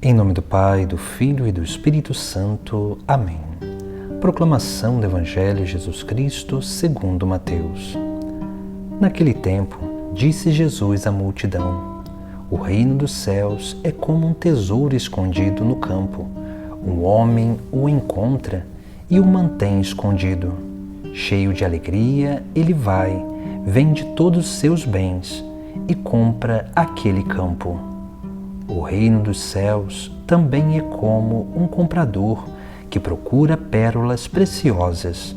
Em nome do Pai, do Filho e do Espírito Santo. Amém. Proclamação do Evangelho de Jesus Cristo segundo Mateus. Naquele tempo, disse Jesus à multidão: O reino dos céus é como um tesouro escondido no campo. Um homem o encontra e o mantém escondido. Cheio de alegria, ele vai, vende todos os seus bens e compra aquele campo. O reino dos céus também é como um comprador que procura pérolas preciosas.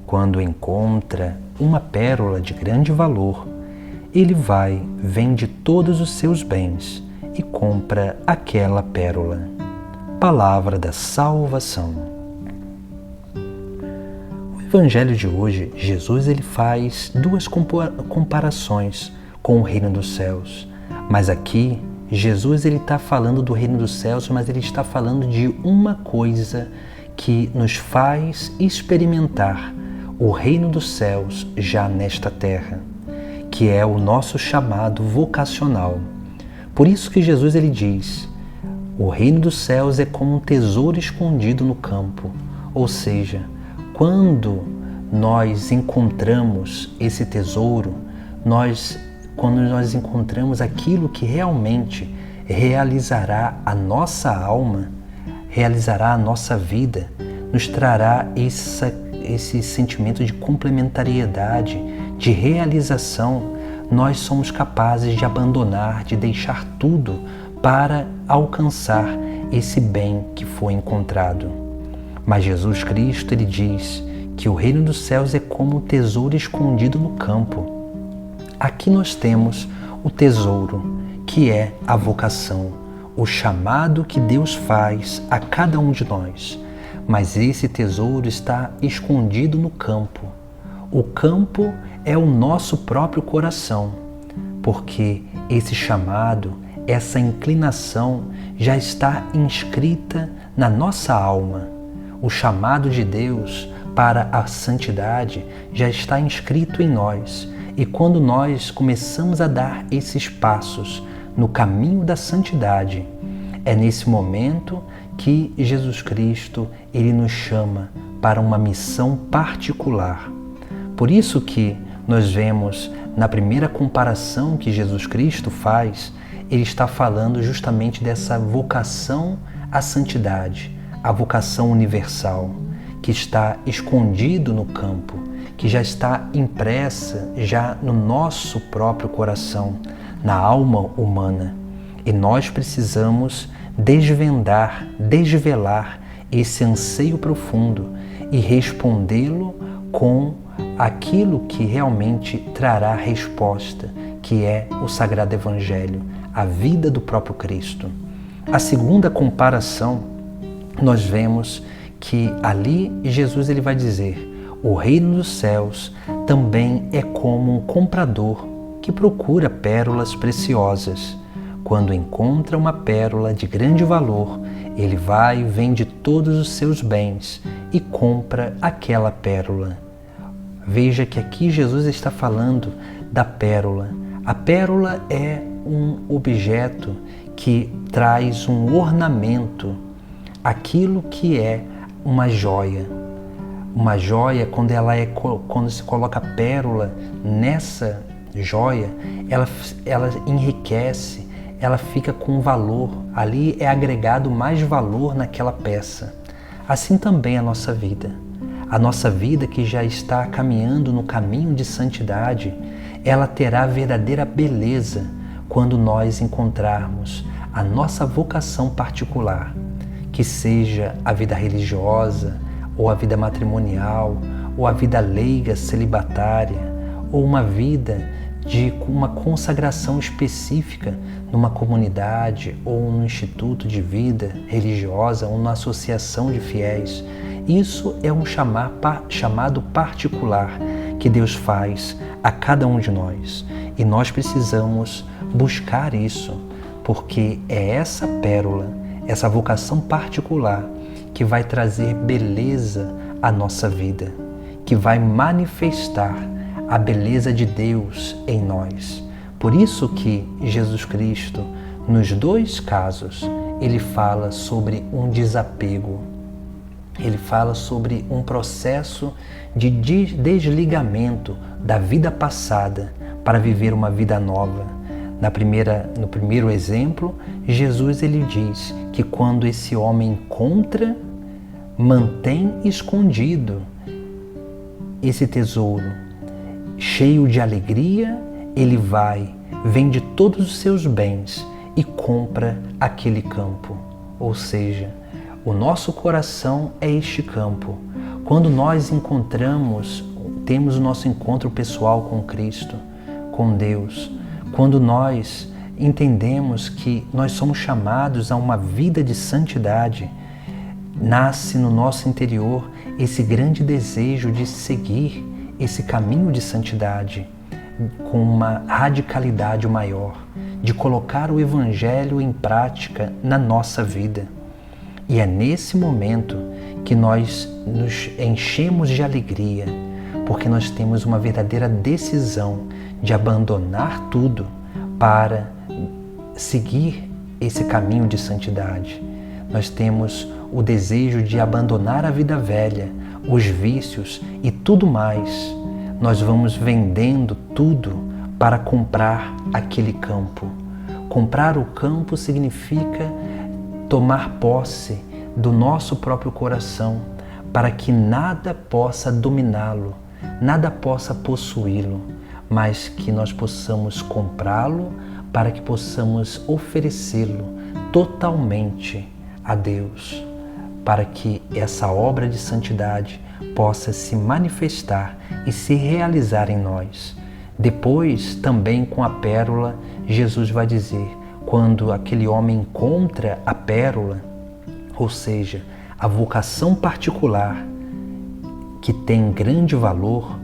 Quando encontra uma pérola de grande valor, ele vai, vende todos os seus bens e compra aquela pérola. Palavra da salvação. No Evangelho de hoje, Jesus faz duas comparações com o reino dos céus, mas aqui Jesus está falando do reino dos céus, mas ele está falando de uma coisa que nos faz experimentar o reino dos céus já nesta terra, que é o nosso chamado vocacional. Por isso que Jesus diz: o reino dos céus é como um tesouro escondido no campo. Ou seja, quando nós encontramos esse tesouro, quando nós encontramos aquilo que realmente realizará a nossa alma, realizará a nossa vida, nos trará esse sentimento de complementariedade, de realização, nós somos capazes de abandonar, de deixar tudo para alcançar esse bem que foi encontrado. Mas Jesus Cristo, diz que o reino dos céus é como um tesouro escondido no campo. Aqui nós temos o tesouro, que é a vocação, o chamado que Deus faz a cada um de nós. Mas esse tesouro está escondido no campo. O campo é o nosso próprio coração, porque esse chamado, essa inclinação já está inscrita na nossa alma. O chamado de Deus para a santidade já está inscrito em nós. E quando nós começamos a dar esses passos no caminho da santidade, é nesse momento que Jesus Cristo nos chama para uma missão particular. Por isso que nós vemos na primeira comparação que Jesus Cristo faz, ele está falando justamente dessa vocação à santidade, a vocação universal, que está escondido no campo, que já está impressa já no nosso próprio coração, na alma humana. E nós precisamos desvelar esse anseio profundo e respondê-lo com aquilo que realmente trará resposta, que é o Sagrado Evangelho, a vida do próprio Cristo. A segunda comparação, nós vemos que ali Jesus vai dizer: o reino dos céus também é como um comprador que procura pérolas preciosas. Quando encontra uma pérola de grande valor, ele vai, vende todos os seus bens e compra aquela pérola. Veja que aqui Jesus está falando da pérola. A pérola é um objeto que traz um ornamento, aquilo que é uma joia. Uma joia, quando se coloca pérola nessa joia, ela enriquece, ela fica com valor. Ali é agregado mais valor naquela peça. Assim também a nossa vida. A nossa vida que já está caminhando no caminho de santidade, ela terá verdadeira beleza quando nós encontrarmos a nossa vocação particular, que seja a vida religiosa, ou a vida matrimonial, ou a vida leiga, celibatária, ou uma vida de uma consagração específica numa comunidade, ou num instituto de vida religiosa, ou numa associação de fiéis. Isso é um chamado particular que Deus faz a cada um de nós. E nós precisamos buscar isso, porque é essa pérola, essa vocação particular, que vai trazer beleza à nossa vida, que vai manifestar a beleza de Deus em nós. Por isso que Jesus Cristo, nos dois casos, ele fala sobre um desapego. Ele fala sobre um processo de desligamento da vida passada para viver uma vida nova. No primeiro exemplo, Jesus ele diz que quando esse homem encontra, mantém escondido esse tesouro, cheio de alegria, ele vai, vende todos os seus bens e compra aquele campo. Ou seja, o nosso coração é este campo. Quando nós temos o nosso encontro pessoal com Cristo, com Deus, quando nós entendemos que nós somos chamados a uma vida de santidade, nasce no nosso interior esse grande desejo de seguir esse caminho de santidade com uma radicalidade maior, de colocar o Evangelho em prática na nossa vida. E é nesse momento que nós nos enchemos de alegria, porque nós temos uma verdadeira decisão de abandonar tudo para seguir esse caminho de santidade. Nós temos o desejo de abandonar a vida velha, os vícios e tudo mais. Nós vamos vendendo tudo para comprar aquele campo. Comprar o campo significa tomar posse do nosso próprio coração, para que nada possa dominá-lo, nada possa possuí-lo, mas que nós possamos comprá-lo para que possamos oferecê-lo totalmente a Deus, para que essa obra de santidade possa se manifestar e se realizar em nós. Depois, também com a pérola, Jesus vai dizer, quando aquele homem encontra a pérola, ou seja, a vocação particular que tem grande valor,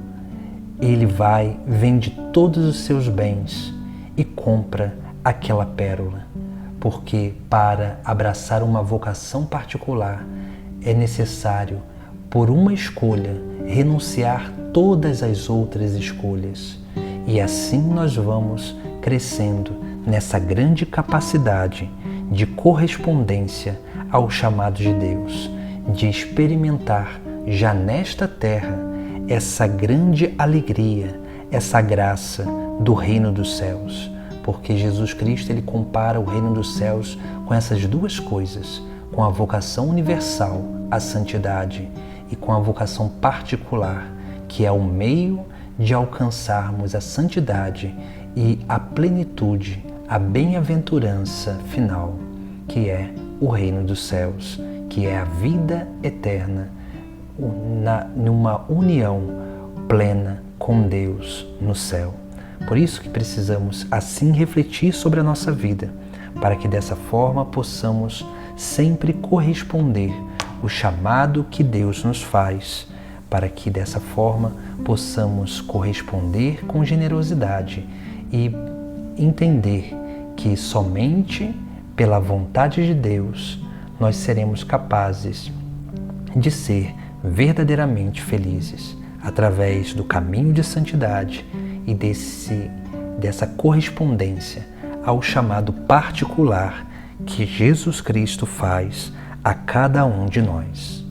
ele vai, vende todos os seus bens e compra aquela pérola. Porque para abraçar uma vocação particular é necessário, por uma escolha, renunciar todas as outras escolhas. E assim nós vamos crescendo nessa grande capacidade de correspondência ao chamado de Deus, de experimentar já nesta terra essa grande alegria, essa graça do reino dos céus. Porque Jesus Cristo ele compara o reino dos céus com essas duas coisas, com a vocação universal, a santidade, e com a vocação particular, que é o meio de alcançarmos a santidade e a plenitude, a bem-aventurança final, que é o reino dos céus, que é a vida eterna, numa união plena com Deus no céu. Por isso que precisamos assim refletir sobre a nossa vida, para que dessa forma possamos sempre corresponder o chamado que Deus nos faz, para que dessa forma possamos corresponder com generosidade e entender que somente pela vontade de Deus nós seremos capazes de ser verdadeiramente felizes através do caminho de santidade e dessa correspondência ao chamado particular que Jesus Cristo faz a cada um de nós.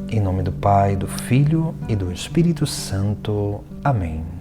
Em nome do Pai, do Filho e do Espírito Santo. Amém.